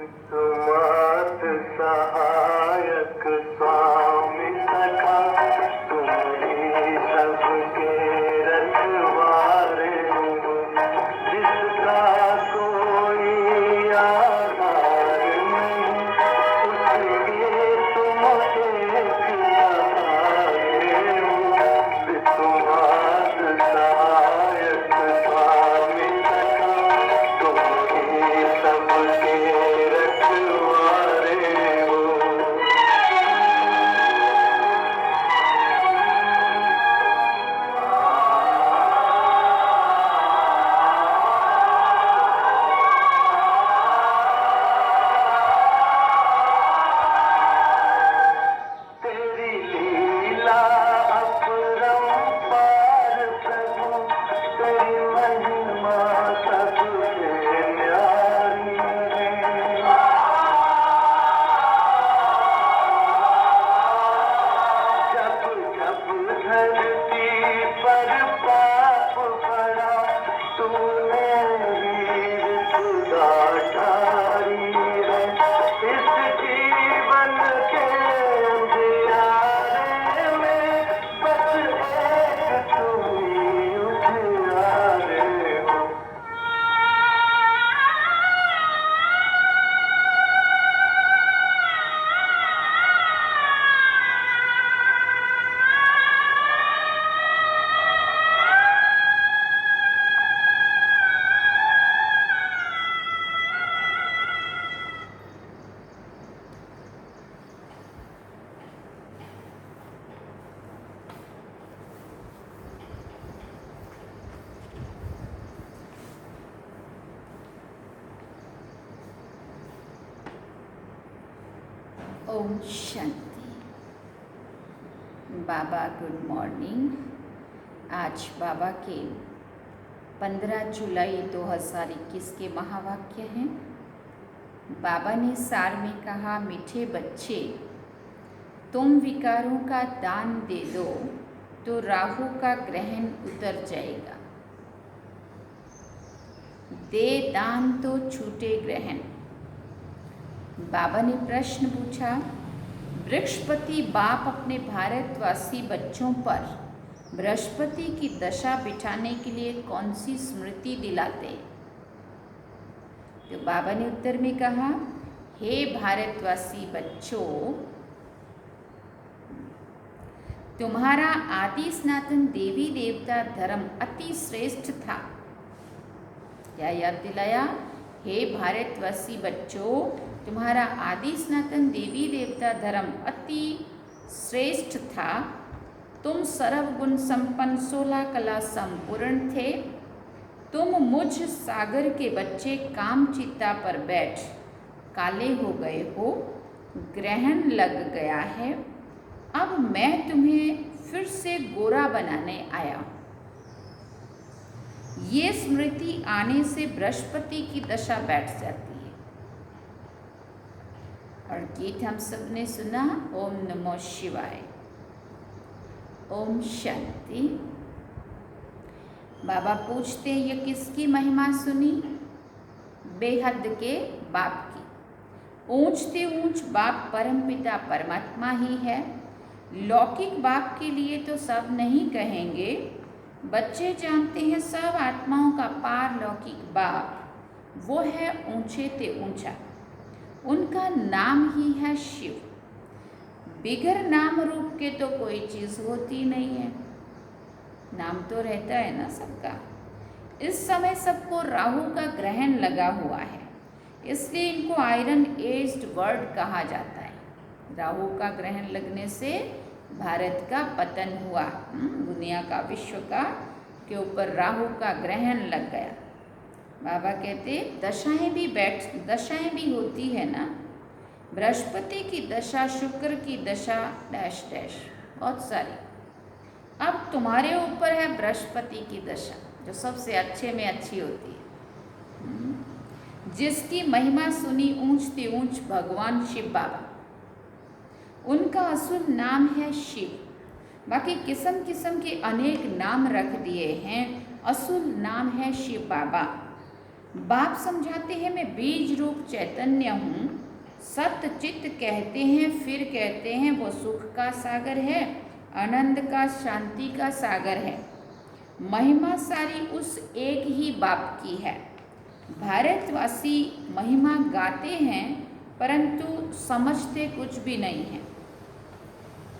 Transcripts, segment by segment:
सुमत सहायक स्वामी सखा, तुम ही सबके रखवारे हो। जिसका कोई आधार नहीं, उसके तुम एक सहारे हो। सुमत सहायक स्वामी सखा, तुम ही सबके रखवारे हो। तेरी लीला अपरंपार प्रभु, तेरी महिमा सबसे न्यारी है। जब जब धरती पर पाप भरा, तूने हीर खुदा ठारी है। इस जीवन के अंधियारे में बस एक तू ही उजियारे हो। ओम शांति। बाबा गुड मॉर्निंग। आज बाबा के 15 जुलाई 2021 के महावाक्य हैं। बाबा ने सार में कहा, मीठे बच्चे, तुम विकारों का दान दे दो तो राहु का ग्रहण उतर जाएगा। दे दान तो छूटे ग्रहण। बाबा ने प्रश्न पूछा, बृहस्पति बाप अपने भारतवासी बच्चों पर बृहस्पति की दशा बिठाने के लिए कौन सी स्मृति दिलाते? तो बाबा ने उत्तर में कहा, हे भारतवासी बच्चों, तुम्हारा आदि सनातन देवी देवता धर्म अति श्रेष्ठ था। क्या याद दिलाया? हे भारतवासी बच्चों, तुम्हारा आदि सनातन देवी देवता धर्म अति श्रेष्ठ था। तुम सर्वगुण संपन्न 16 कला संपूर्ण थे। तुम मुझ सागर के बच्चे काम चिता पर बैठ काले हो गए हो, ग्रहण लग गया है। अब मैं तुम्हें फिर से गोरा बनाने आया हूँ। ये स्मृति आने से बृहस्पति की दशा बैठ जाती है। और गीत हम सब ने सुना, ओम नमो शिवाय। ओम शांति। बाबा पूछते हैं, ये किसकी महिमा सुनी? बेहद के बाप की। ऊंचते ऊंच बाप परमपिता परमात्मा ही है। लौकिक बाप के लिए तो सब नहीं कहेंगे। बच्चे जानते हैं सब आत्माओं का पारलौकिक बाप वो है ऊंचे ते ऊंचा। उनका नाम ही है शिव। बिगर नाम रूप के तो कोई चीज़ होती नहीं है। नाम तो रहता है ना सबका। इस समय सबको राहु का ग्रहण लगा हुआ है, इसलिए इनको आयरन एज्ड वर्ड कहा जाता है। राहु का ग्रहण लगने से भारत का पतन हुआ। दुनिया का, विश्व का के ऊपर राहु का ग्रहण लग गया। बाबा कहते दशाएं भी होती है ना। बृहस्पति की दशा, शुक्र की दशा, डैश डैश बहुत सारी। अब तुम्हारे ऊपर है बृहस्पति की दशा, जो सबसे अच्छे में अच्छी होती है, जिसकी महिमा सुनी ऊंचते ऊंच भगवान शिव बाबा। उनका असुर नाम है शिव। बाकी किस्म किस्म के अनेक नाम रख दिए हैं। असुर नाम है शिव बाबा। बाप समझाते हैं मैं बीज रूप चैतन्य हूँ, सत्य चित्त कहते हैं, फिर कहते हैं वो सुख का सागर है, आनंद का, शांति का सागर है। महिमा सारी उस एक ही बाप की है। भारतवासी महिमा गाते हैं परंतु समझते कुछ भी नहीं है,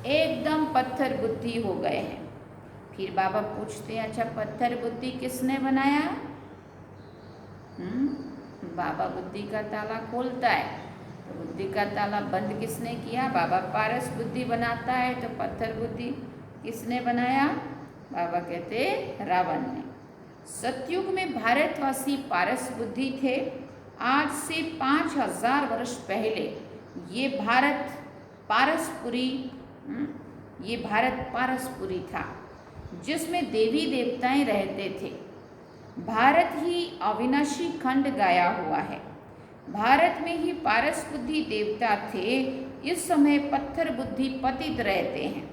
एकदम पत्थर बुद्धि हो गए हैं। फिर बाबा पूछते हैं अच्छा पत्थर बुद्धि किसने बनाया? बाबा बुद्धि का ताला खोलता है, तो बुद्धि का ताला बंद किसने किया? बाबा पारस बुद्धि बनाता है, तो पत्थर बुद्धि किसने बनाया? बाबा कहते रावण ने। सतयुग में भारतवासी पारस बुद्धि थे। आज से 5000 वर्ष पहले ये भारत पारसपुरी था, जिसमें देवी देवताएं रहते थे। भारत ही अविनाशी खंड गाया हुआ है। भारत में ही पारस बुद्धि देवता थे। इस समय पत्थर बुद्धि पतित रहते हैं।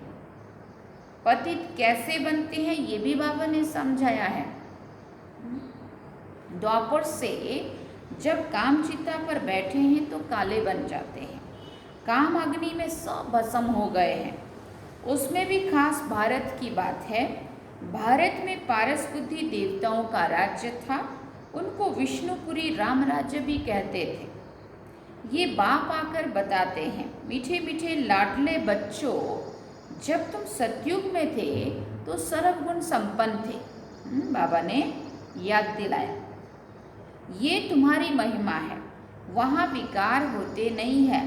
पतित कैसे बनते हैं ये भी बाबा ने समझाया है। द्वापर से जब काम चिता पर बैठे हैं तो काले बन जाते हैं, काम अग्नि में सब भस्म हो गए हैं। उसमें भी खास भारत की बात है। भारत में पारस बुद्धि देवताओं का राज्य था। उनको विष्णुपुरी राम राज्य भी कहते थे। ये बाप आकर बताते हैं मीठे मीठे लाडले बच्चों, जब तुम सतयुग में थे तो सर्वगुण संपन्न थे। बाबा ने याद दिलाया ये तुम्हारी महिमा है, वहाँ विकार होते नहीं है।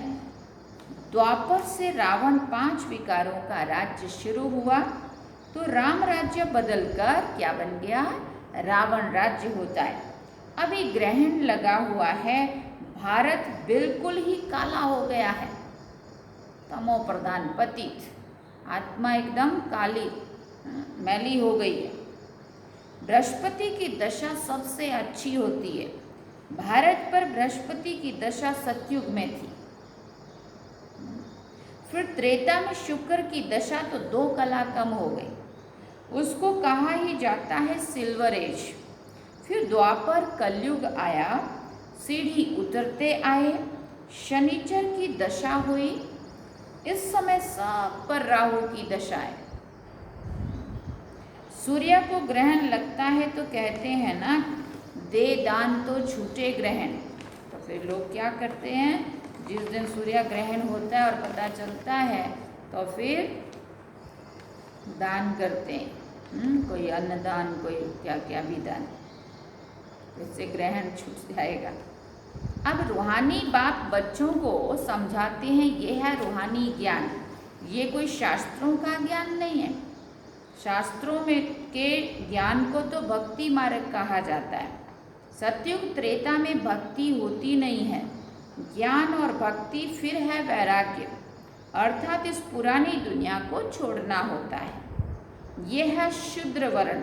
द्वापर से रावण 5 विकारों का राज्य शुरू हुआ तो राम राज्य बदलकर क्या बन गया? रावण राज्य होता है। अभी ग्रहण लगा हुआ है, भारत बिल्कुल ही काला हो गया है, तमो प्रधान पतित, आत्मा एकदम काली मैली हो गई है। बृहस्पति की दशा सबसे अच्छी होती है। भारत पर बृहस्पति की दशा सतयुग में थी। फिर त्रेता में शुक्र की दशा तो 2 कला कम हो गई, उसको कहा ही जाता है सिल्वर एज। फिर द्वापर कलयुग आया, सीढ़ी उतरते आए, शनिचर की दशा हुई। इस समय सब पर राहु की दशा है। सूर्य को ग्रहण लगता है तो कहते हैं ना, दे दान तो झूठे ग्रहण। तो फिर लोग क्या करते हैं, जिस दिन सूर्य ग्रहण होता है और पता चलता है तो फिर दान करते हैं। कोई अन्नदान, कोई क्या क्या भी दान, इससे ग्रहण छूट जाएगा। अब रूहानी बाप बच्चों को समझाते हैं ये है रूहानी ज्ञान, ये कोई शास्त्रों का ज्ञान नहीं है। शास्त्रों में के ज्ञान को तो भक्ति मार्ग कहा जाता है। सतयुग त्रेता में भक्ति होती नहीं है। ज्ञान और भक्ति फिर है वैराग्य, अर्थात इस पुरानी दुनिया को छोड़ना होता है। यह है शूद्र वर्ण।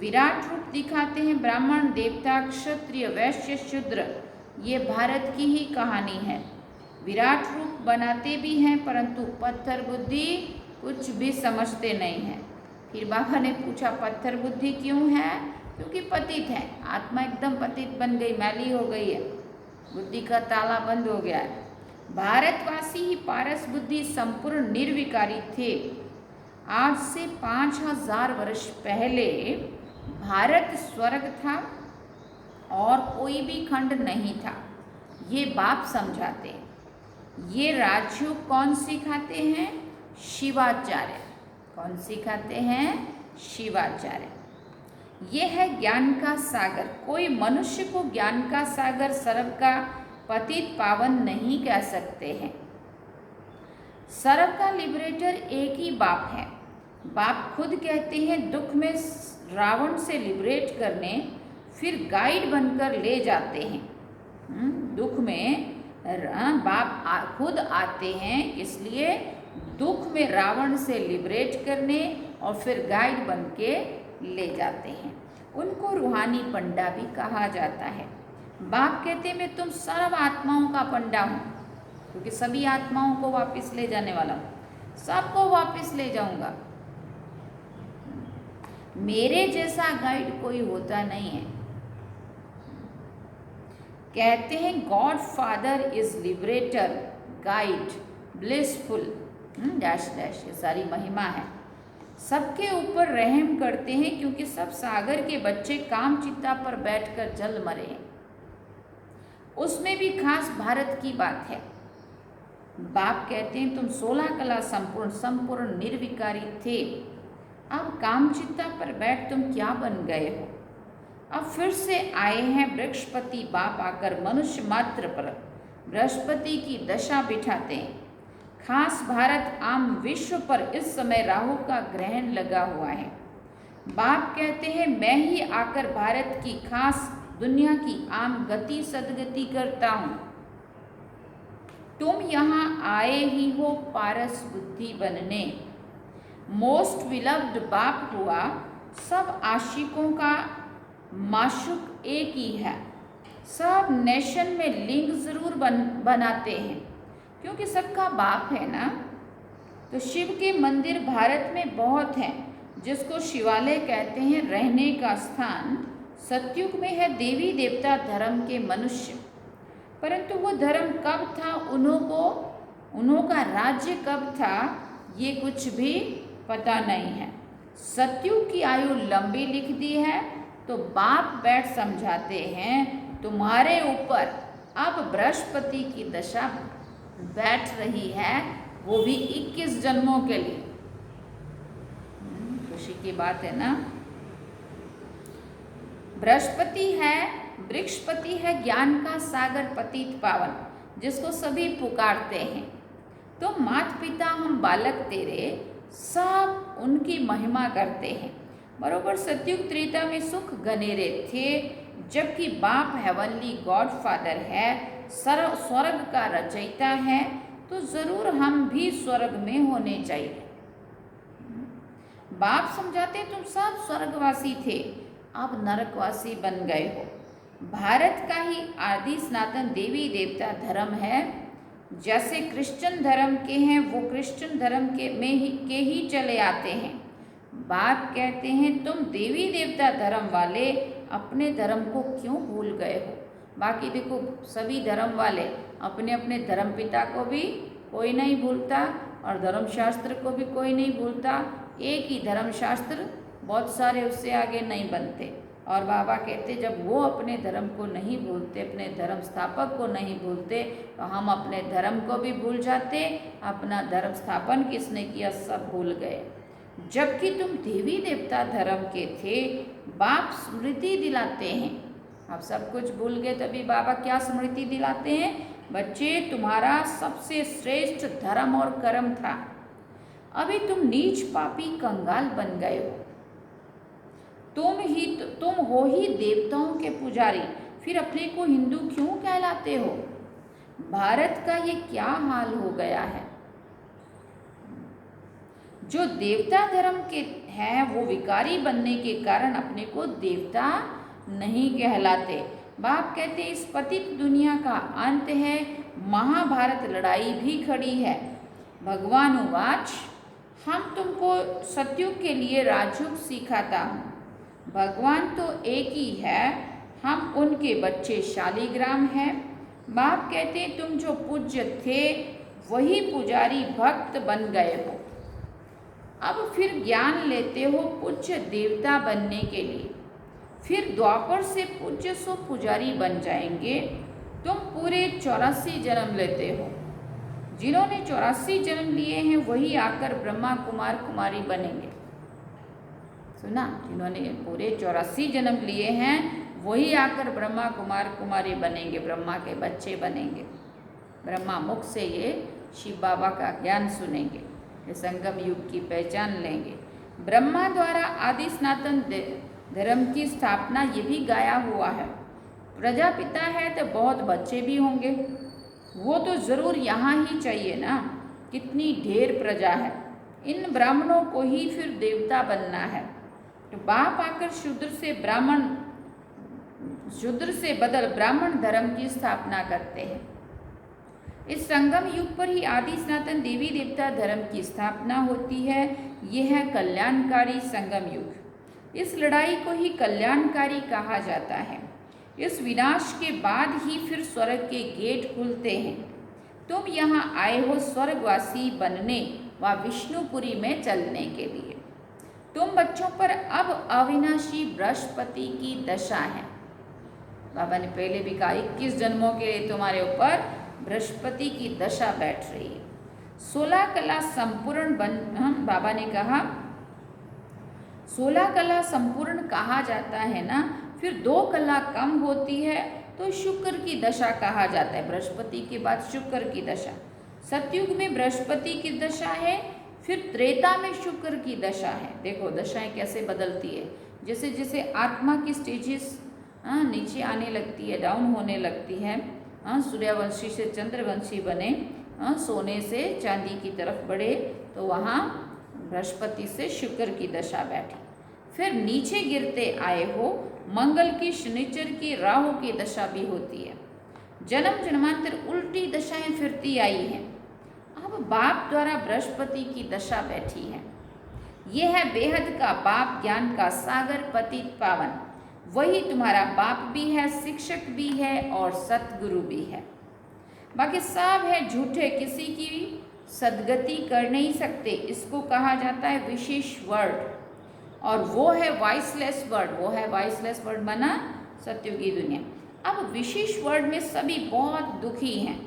विराट रूप दिखाते हैं ब्राह्मण, देवता, क्षत्रिय, वैश्य, शूद्र। ये भारत की ही कहानी है। विराट रूप बनाते भी हैं परंतु पत्थर बुद्धि कुछ भी समझते नहीं है। फिर बाबा ने पूछा पत्थर बुद्धि क्यों है? क्योंकि पतित है, आत्मा एकदम पतित बन गई, मैली हो गई है, बुद्धि का ताला बंद हो गया है। भारतवासी ही पारस बुद्धि संपूर्ण निर्विकारी थे। आज से 5000 वर्ष पहले भारत स्वर्ग था और कोई भी खंड नहीं था। ये बाप समझाते हैं। ये राजयोग कौन सिखाते हैं? शिवाचार्य। कौन सिखाते हैं? शिवाचार्य। ये है ज्ञान का सागर। कोई मनुष्य को ज्ञान का सागर, सर्व का पतित पावन नहीं कह सकते हैं। सर्व का लिबरेटर एक ही बाप है। बाप खुद कहते हैं दुख में रावण से लिबरेट करने फिर गाइड बनकर ले जाते हैं। दुख में बाप खुद आते हैं, इसलिए दुख में रावण से लिबरेट करने और फिर गाइड बन के ले जाते हैं। उनको रूहानी पंडा भी कहा जाता है। बाप कहते मैं तुम सर्व आत्माओं का पंडा हूँ, क्योंकि सभी आत्माओं को वापस ले जाने वाला हूँ, सबको वापस ले जाऊंगा। मेरे जैसा गाइड कोई होता नहीं है। कहते हैं God father is liberator, guide, blissful, dash dash, ये सारी महिमा है। सबके ऊपर रहम करते हैं क्योंकि सब सागर के बच्चे काम चित्ता पर बैठकर जल मरे हैं। उसमें भी खास भारत की बात है। बाप कहते हैं तुम 16 कला संपूर्ण निर्विकारी थे, अब कामचित्ता पर बैठ तुम क्या बन गए हो। अब फिर से आए हैं बृहस्पति बाप आकर मनुष्य मात्र पर बृहस्पति की दशा बिठाते हैं। खास भारत आम विश्व पर इस समय राहु का ग्रहण लगा हुआ है। बाप कहते हैं मैं ही आकर भारत की खास दुनिया की आम गति सदगति करता हूँ। तुम यहाँ आए ही हो पारस बुद्धि बनने। मोस्ट विलव्ड बाप हुआ, सब आशिकों का माशुक एक ही है। सब नेशन में लिंग जरूर बनाते हैं क्योंकि सबका बाप है ना। तो शिव के मंदिर भारत में बहुत हैं, जिसको शिवालय कहते हैं रहने का स्थान। सतयुग में है देवी देवता धर्म के मनुष्य, परंतु वो धर्म कब था, उन्हों का राज्य कब था, ये कुछ भी पता नहीं है। सतयुग की आयु लंबी लिख दी है, तो बाप बैठ समझाते हैं तुम्हारे ऊपर अब बृहस्पति की दशा बैठ रही है, वो भी 21 जन्मों के लिए। खुशी की बात है ना। बृहस्पति है ज्ञान का सागर पतित पावन, जिसको सभी पुकारते हैं। तो माता पिता हम बालक तेरे सब उनकी महिमा करते हैं। बरोबर सतयुग त्रेता में सुख गनेरे थे, जबकि बाप हेवनली गॉड फादर है, स्वर्ग का रचयिता है, तो जरूर हम भी स्वर्ग में होने चाहिए। बाप समझाते तुम सब स्वर्गवासी थे, अब नरकवासी बन गए हो। भारत का ही आदि सनातन देवी देवता धर्म है। जैसे क्रिश्चियन धर्म के हैं, वो क्रिश्चियन धर्म के ही चले आते हैं। बाप कहते हैं तुम देवी देवता धर्म वाले अपने धर्म को क्यों भूल गए हो। बाकी देखो सभी धर्म वाले अपने अपने धर्म पिता को भी कोई नहीं भूलता और धर्मशास्त्र को भी कोई नहीं भूलता। एक ही धर्मशास्त्र, बहुत सारे उससे आगे नहीं बनते। और बाबा कहते जब वो अपने धर्म को नहीं भूलते, अपने धर्म स्थापक को नहीं भूलते, तो हम अपने धर्म को भी भूल जाते। अपना धर्म स्थापन किसने किया सब भूल गए। जबकि तुम देवी देवता धर्म के थे, बाप स्मृति दिलाते हैं। अब सब कुछ भूल गए, तभी बाबा क्या स्मृति दिलाते हैं, बच्चे तुम्हारा सबसे श्रेष्ठ धर्म और कर्म था, अभी तुम नीच पापी कंगाल बन गए हो। तुम हो ही देवताओं के पुजारी, फिर अपने को हिंदू क्यों कहलाते हो। भारत का ये क्या हाल हो गया है। जो देवता धर्म के हैं वो विकारी बनने के कारण अपने को देवता नहीं कहलाते। बाप कहते इस पतित दुनिया का अंत है, महाभारत लड़ाई भी खड़ी है। भगवान उवाच हम तुमको सतयुग के लिए राजयुग सिखाता हूँ। भगवान तो एक ही है, हम उनके बच्चे शालिग्राम हैं। बाप कहते तुम जो पूज्य थे वही पुजारी भक्त बन गए हो। अब फिर ज्ञान लेते हो पूज्य देवता बनने के लिए, फिर द्वापर से पूज्य सो पुजारी बन जाएंगे। तुम पूरे 84 जन्म लेते हो। जिन्होंने 84 जन्म लिए हैं वही आकर ब्रह्मा कुमार कुमारी बनेंगे। सुना, जिन्होंने पूरे 84 जन्म लिए हैं वही आकर ब्रह्मा कुमार कुमारी बनेंगे, ब्रह्मा के बच्चे बनेंगे। ब्रह्मा मुख से ये शिव बाबा का ज्ञान सुनेंगे, ये संगम युग की पहचान लेंगे। ब्रह्मा द्वारा आदि सनातन धर्म की स्थापना ये भी गाया हुआ है। प्रजापिता है तो बहुत बच्चे भी होंगे, वो तो जरूर यहाँ ही चाहिए ना। कितनी ढेर प्रजा है, इन ब्राह्मणों को ही फिर देवता बनना है। तो बाप आकर शूद्र से बदल ब्राह्मण धर्म की स्थापना करते हैं। इस संगम युग पर ही आदि सनातन देवी देवता धर्म की स्थापना होती है। यह है कल्याणकारी संगम युग। इस लड़ाई को ही कल्याणकारी कहा जाता है। इस विनाश के बाद ही फिर स्वर्ग के गेट खुलते हैं। तुम यहाँ आए हो स्वर्गवासी बनने व विष्णुपुरी में चलने के लिए। तुम बच्चों पर अब अविनाशी बृहस्पति की दशा है। बाबा ने पहले भी कहा 21 जन्मों के लिए तुम्हारे ऊपर बृहस्पति की दशा बैठ रही है। 16 कला संपूर्ण बाबा ने कहा 16 कला संपूर्ण कहा जाता है ना, फिर 2 कला कम होती है तो शुक्र की दशा कहा जाता है। बृहस्पति के बाद शुक्र की दशा। सतयुग में बृहस्पति की दशा है, फिर त्रेता में शुक्र की दशा है। देखो दशाएं कैसे बदलती है। जैसे जैसे आत्मा की स्टेजेस नीचे आने लगती है, डाउन होने लगती है। सूर्यवंशी से चंद्रवंशी बने, सोने से चांदी की तरफ बढ़े, तो वहाँ बृहस्पति से शुक्र की दशा बैठी। फिर नीचे गिरते आए हो मंगल की, शनिचर की, राहु की दशा भी होती है। जन्म जन्मांतर उल्टी दशाएं फिरती आई हैं। अब बाप द्वारा बृहस्पति की दशा बैठी है। यह है बेहद का बाप, ज्ञान का सागर, पतित पावन। वही तुम्हारा बाप भी है, शिक्षक भी है और सतगुरु भी है। बाकी सब है झूठे, किसी की सदगति कर नहीं सकते। इसको कहा जाता है विशेष वर्ड, और वो है वॉइसलेस वर्ड। वो है वॉइसलेस वर्ड माना सतयुगी दुनिया। अब विशेष वर्ड में सभी बहुत दुखी हैं।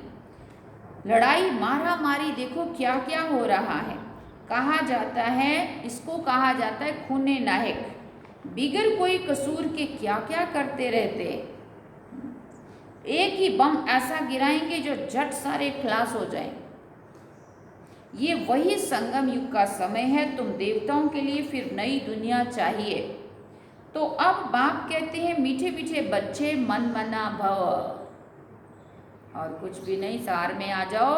लड़ाई मारा मारी, देखो क्या क्या हो रहा है। कहा जाता है, इसको कहा जाता है खूने नाहक। बिगर कोई कसूर के क्या क्या करते रहते हैं। एक ही बम ऐसा गिराएंगे जो झट सारे खलास हो जाएं। ये वही संगम युग का समय है। तुम देवताओं के लिए फिर नई दुनिया चाहिए। तो अब बाप कहते हैं मीठे मीठे बच्चे मन मना भव, और कुछ भी नहीं, सार में आ जाओ।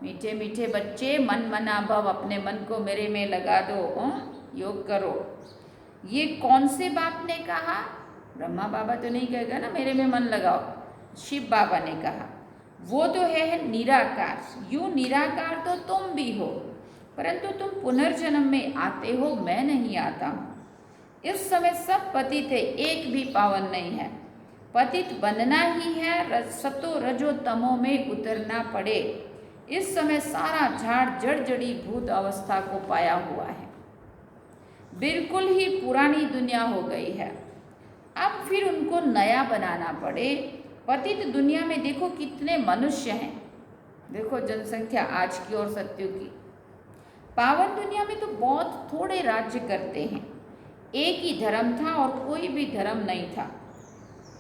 मीठे मीठे बच्चे मन मना भव, अपने मन को मेरे में लगा दो, योग करो। ये कौन से बाप ने कहा? ब्रह्मा बाबा तो नहीं कहेगा ना मेरे में मन लगाओ, शिव बाबा ने कहा। वो तो है निराकार। यूं निराकार तो तुम भी हो, परंतु तुम पुनर्जन्म में आते हो, मैं नहीं आता हूँ। इस समय सब पतित है, एक भी पावन नहीं है। पतित बनना ही है, सतो रजो तमो में उतरना पड़े। इस समय सारा झाड़ जड़ जड़ी भूत अवस्था को पाया हुआ है, बिल्कुल ही पुरानी दुनिया हो गई है। अब फिर उनको नया बनाना पड़े। पतित दुनिया में देखो कितने मनुष्य हैं, देखो जनसंख्या आज की और सतयुग की। पावन दुनिया में तो बहुत थोड़े राज्य करते हैं। एक ही धर्म था और कोई भी धर्म नहीं था।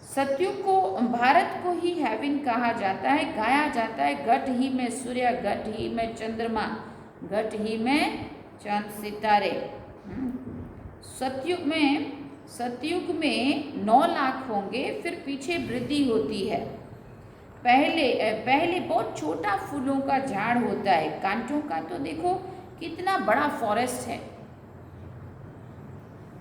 सतयुग को, भारत को ही हेवन कहा जाता है, गाया जाता है। घट ही में सूर्य, घट ही में चंद्रमा, घट ही में चांद सितारे। सतयुग में 9 लाख होंगे, फिर पीछे वृद्धि होती है। पहले बहुत छोटा फूलों का झाड़ होता है, कांटों का। तो देखो कितना बड़ा फॉरेस्ट है।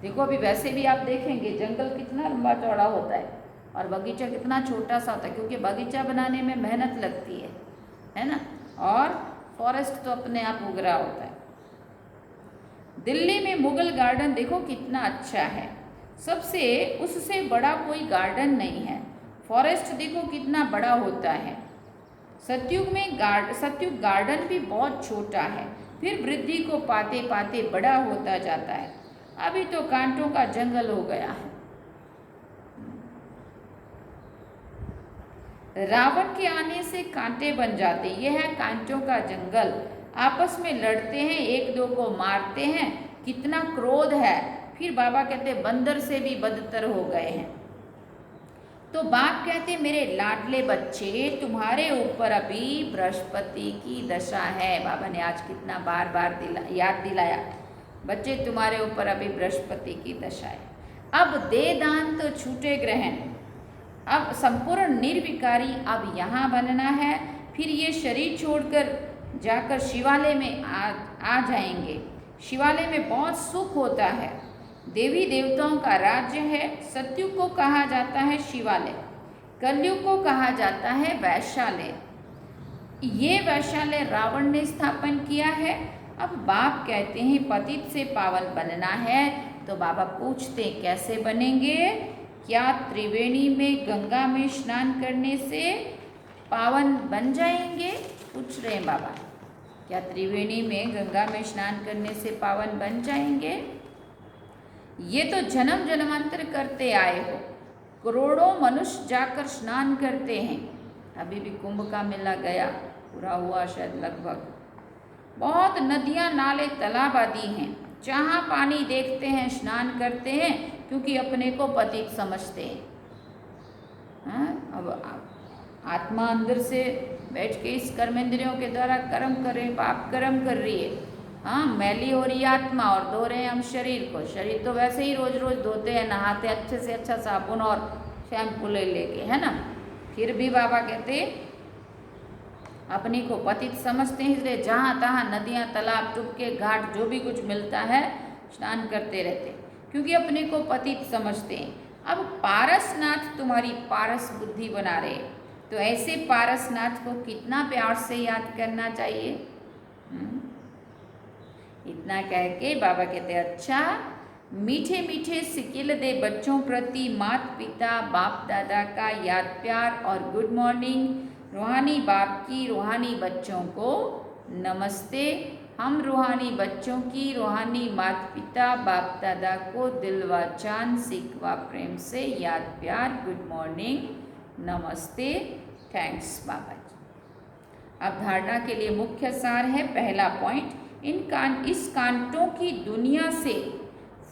देखो अभी वैसे भी आप देखेंगे जंगल कितना लंबा चौड़ा होता है और बगीचा कितना छोटा सा होता है, क्योंकि बगीचा बनाने में मेहनत लगती है ना। और फॉरेस्ट तो अपने आप उग रहा होता है। दिल्ली में मुगल गार्डन देखो कितना अच्छा है, उससे बड़ा कोई गार्डन नहीं है। फॉरेस्ट देखो कितना बड़ा होता है। सतयुग गार्डन भी बहुत छोटा है, फिर वृद्धि को पाते पाते बड़ा होता जाता है। अभी तो कांटों का जंगल हो गया है। रावण के आने से कांटे बन जाते, यह है कांटों का जंगल। आपस में लड़ते हैं, एक दो को मारते हैं, कितना क्रोध है। फिर बाबा कहते बंदर से भी बदतर हो गए हैं। तो बाप कहते मेरे लाडले बच्चे, तुम्हारे ऊपर अभी बृहस्पति की दशा है। बाबा ने आज कितना बार बार याद दिलाया, बच्चे तुम्हारे ऊपर अभी बृहस्पति की दशा है। अब दे दान तो छूटे ग्रहण, अब संपूर्ण निर्विकारी अब यहाँ बनना है। फिर ये शरीर छोड़कर जाकर शिवालय में आ जाएंगे। शिवालय में बहुत सुख होता है, देवी देवताओं का राज्य है। सतयुग को कहा जाता है शिवालय, कलयुग को कहा जाता है वैश्यालय। ये वैश्यालय रावण ने स्थापन किया है। अब बाप कहते हैं पतित से पावन बनना है, तो बाबा पूछते कैसे बनेंगे? क्या त्रिवेणी में गंगा में स्नान करने से पावन बन जाएंगे? पूछ रहे हैं बाबा। क्या त्रिवेणी में गंगा में स्नान करने से पावन बन जाएंगे? ये तो जन्म जन्मांतर करते आए हो, करोड़ों मनुष्य जाकर स्नान करते हैं। अभी भी कुंभ का मेला गया, पूरा हुआ शायद लगभग। बहुत नदियाँ, नाले, तालाब आदि हैं, जहाँ पानी देखते हैं स्नान करते हैं, क्योंकि अपने को पतित समझते हैं। हाँ, अब आत्मा अंदर से बैठ के इस कर्मेंद्रियों के द्वारा कर्म कर रहे, पाप कर्म कर रही है। हाँ, मैली हो रही है आत्मा और धो रहे हैं हम शरीर को। शरीर तो वैसे ही रोज रोज धोते हैं, नहाते अच्छे से अच्छा साबुन और शैम्पू लेके, है ना। फिर भी बाबा कहते अपने को पतित समझते हैं, इसलिए जहाँ तहाँ नदियाँ, तालाब, टुबके, घाट जो भी कुछ मिलता है स्नान करते रहते, क्योंकि अपने को पतित समझते हैं। अब पारसनाथ तुम्हारी पारस बुद्धि बना रहे, तो ऐसे पारसनाथ को कितना प्यार से याद करना चाहिए। इतना कह के बाबा कहते अच्छा, मीठे मीठे सिकिल दे बच्चों प्रति माता पिता बाप दादा का याद प्यार और गुड मॉर्निंग। रूहानी बाप की रूहानी बच्चों को नमस्ते। हम रूहानी बच्चों की रूहानी माता पिता बाप दादा को दिल व जान, सीख व प्रेम से याद प्यार, गुड मॉर्निंग, नमस्ते, थैंक्स बाबा जी। अब धारणा के लिए मुख्य सार है। पहला पॉइंट, इस कांटों की दुनिया से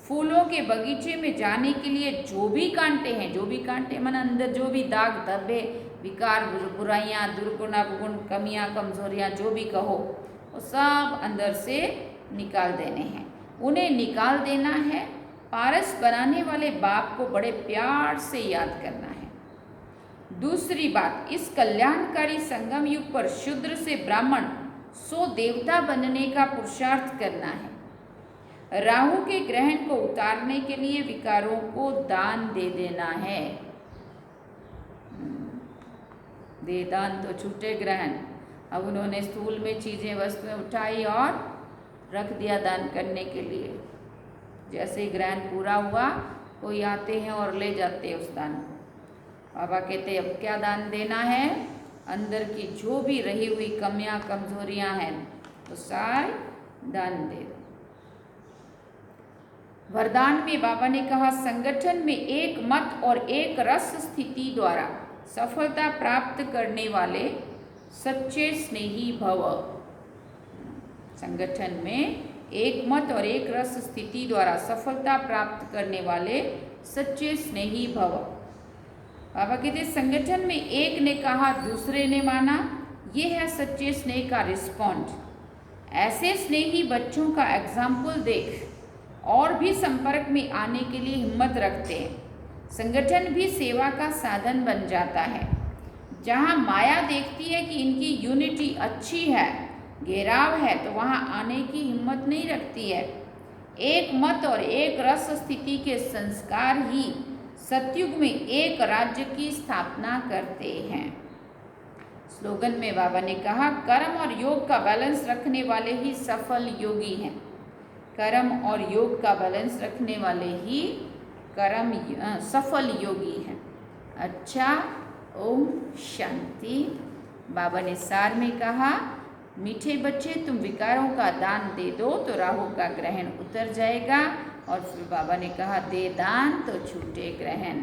फूलों के बगीचे में जाने के लिए जो भी कांटे हैं, जो भी कांटे मन अंदर जो भी दाग धब्बे, विकार, बुराइयाँ, दुर्गुण, अवगुण, कमियाँ, कमजोरियाँ जो भी कहो, वो सब अंदर से निकाल देने हैं, उन्हें निकाल देना है। पारस बनाने वाले बाप को बड़े प्यार से याद करना है। दूसरी बात, इस कल्याणकारी संगम युग पर शूद्र से ब्राह्मण सो देवता बनने का पुरुषार्थ करना है। राहु के ग्रहण को उतारने के लिए विकारों को दान दे देना है। दे दान तो छूटे ग्रहण। अब उन्होंने स्थूल में चीजें, वस्तुएं उठाई और रख दिया दान करने के लिए। जैसे ही ग्रहण पूरा हुआ, कोई आते हैं और ले जाते हैं उस दान को। बाबा कहते अब क्या दान देना है? अंदर की जो भी रही हुई कमियां, कमजोरियां हैं, तो सारे दान दे दो। वरदान में बाबा ने कहा, संगठन में एक मत और एक रस स्थिति द्वारा सफलता प्राप्त करने वाले सच्चे स्नेही भव। संगठन में एक मत और एक रस स्थिति द्वारा सफलता प्राप्त करने वाले सच्चे स्नेही भव। बाबा कहते संगठन में एक ने कहा, दूसरे ने माना, ये है सच्चे स्नेह का रिस्पॉन्ड। ऐसे स्नेही बच्चों का एग्जाम्पल देख और भी संपर्क में आने के लिए हिम्मत रखते हैं। संगठन भी सेवा का साधन बन जाता है। जहाँ माया देखती है कि इनकी यूनिटी अच्छी है, घेराव है, तो वहाँ आने की हिम्मत नहीं रखती है। एक मत और एक रस स्थिति के संस्कार ही सतयुग में एक राज्य की स्थापना करते हैं। स्लोगन में बाबा ने कहा, कर्म और योग का बैलेंस रखने वाले ही सफल योगी हैं। कर्म और योग का बैलेंस रखने वाले ही सफल योगी हैं। अच्छा, ओम शांति। बाबा ने सार में कहा, मीठे बच्चे तुम विकारों का दान दे दो तो राहु का ग्रहण उतर जाएगा। और फिर बाबा ने कहा, दे दान तो छूटे ग्रहण।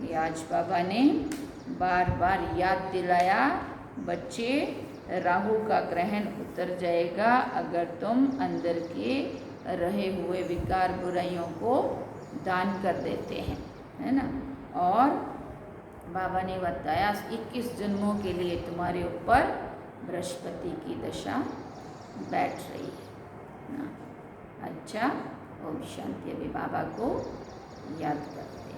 ये आज बाबा ने बार बार याद दिलाया, बच्चे राहु का ग्रहण उतर जाएगा अगर तुम अंदर के रहे हुए विकार, बुराइयों को दान कर देते हैं, है ना। और बाबा ने बताया 21 जन्मों के लिए तुम्हारे ऊपर बृहस्पति की दशा बैठ रही है ना। अच्छा, ओम शांति। अभी बाबा को याद करते हैं।